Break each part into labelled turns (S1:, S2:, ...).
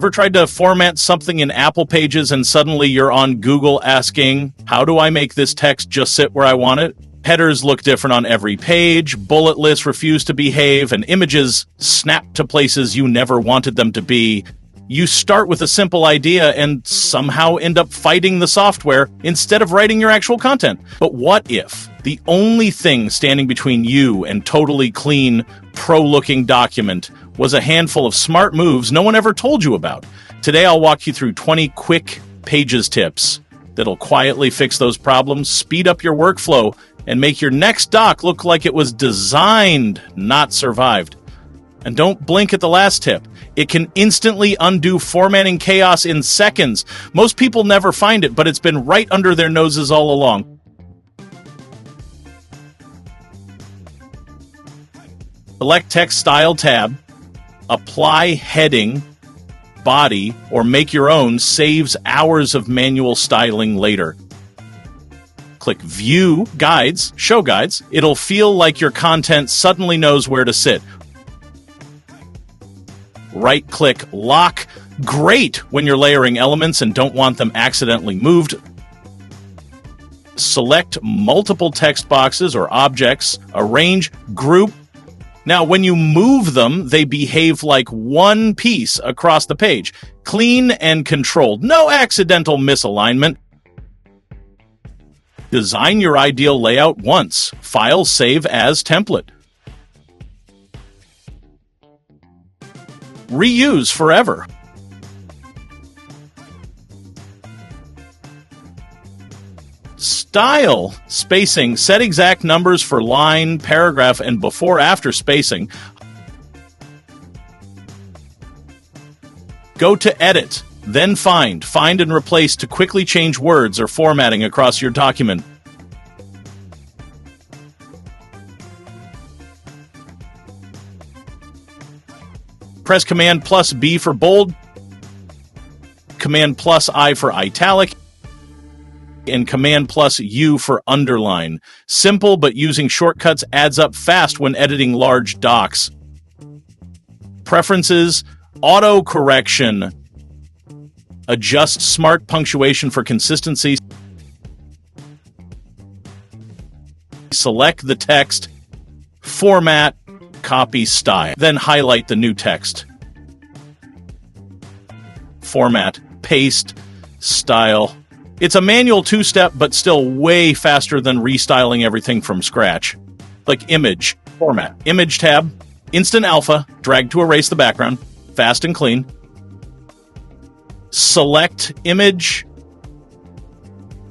S1: Ever tried to format something in Apple Pages and suddenly you're on Google asking, how do I make this text just sit where I want it? Headers look different on every page, bullet lists refuse to behave, and images snap to places you never wanted them to be. You start with a simple idea and somehow end up fighting the software instead of writing your actual content. But what if the only thing standing between you and totally clean, pro-looking document was a handful of smart moves no one ever told you about? Today I'll walk you through 20 quick Pages tips that'll quietly fix those problems, speed up your workflow, and make your next doc look like it was designed, not survived. And don't blink at the last tip. It can instantly undo formatting chaos in seconds. Most people never find it, but it's been right under their noses all along. Select Text Style tab, apply heading, body, or make your own saves hours of manual styling later. Click View Guides, Show Guides. It'll feel like your content suddenly knows where to sit. Right-click Lock. Great when you're layering elements and don't want them accidentally moved. Select multiple text boxes or objects. Arrange, group. Now, when you move them, they behave like one piece across the page. Clean and controlled. No accidental misalignment. Design your ideal layout once. File save as template. Reuse forever. Style spacing. Set exact numbers for line, paragraph, and before-after spacing. Go to Edit, then Find and replace to quickly change words or formatting across your document. Press Command+B for bold, Command+I for italic, and Command+U for underline. Simple, but using shortcuts adds up fast when editing large docs. Preferences, auto correction. Adjust smart punctuation for consistency. Select the text, format, copy style. Then highlight the new text. Format, paste, style. It's a manual two-step, but still way faster than restyling everything from scratch. Like image, format, image tab, instant alpha, drag to erase the background, fast and clean. Select image,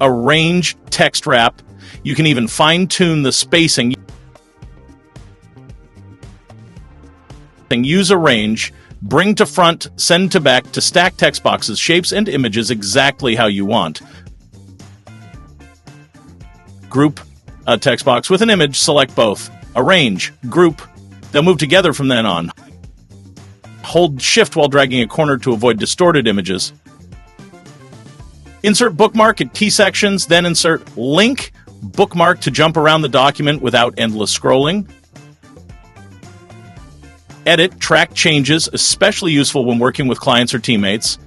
S1: arrange text wrap. You can even fine-tune the spacing. Use arrange, bring to front, send to back to stack text boxes, shapes, and images exactly how you want. Group a text box with an image, select both. Arrange, group, they'll move together from then on. Hold Shift while dragging a corner to avoid distorted images. Insert bookmark at key sections, then insert link, bookmark to jump around the document without endless scrolling. Edit, track changes, especially useful when working with clients or teammates.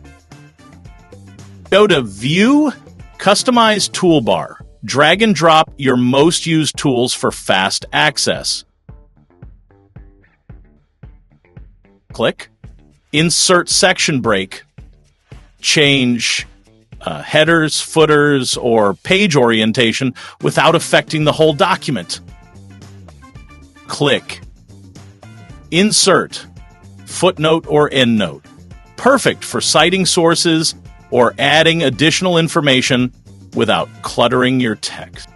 S1: Go to View, Customize Toolbar. Drag and drop your most used tools for fast access. Click. Insert section break. Change headers, footers, or page orientation without affecting the whole document. Click. Insert footnote or endnote. Perfect for citing sources or adding additional information without cluttering your text.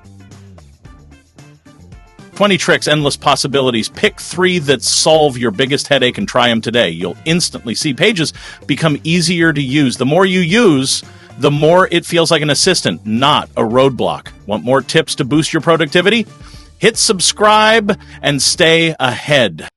S1: 20 tricks, endless possibilities. Pick 3 that solve your biggest headache and try them today. You'll instantly see Pages become easier to use. The more you use, the more it feels like an assistant, not a roadblock. Want more tips to boost your productivity? Hit subscribe and stay ahead.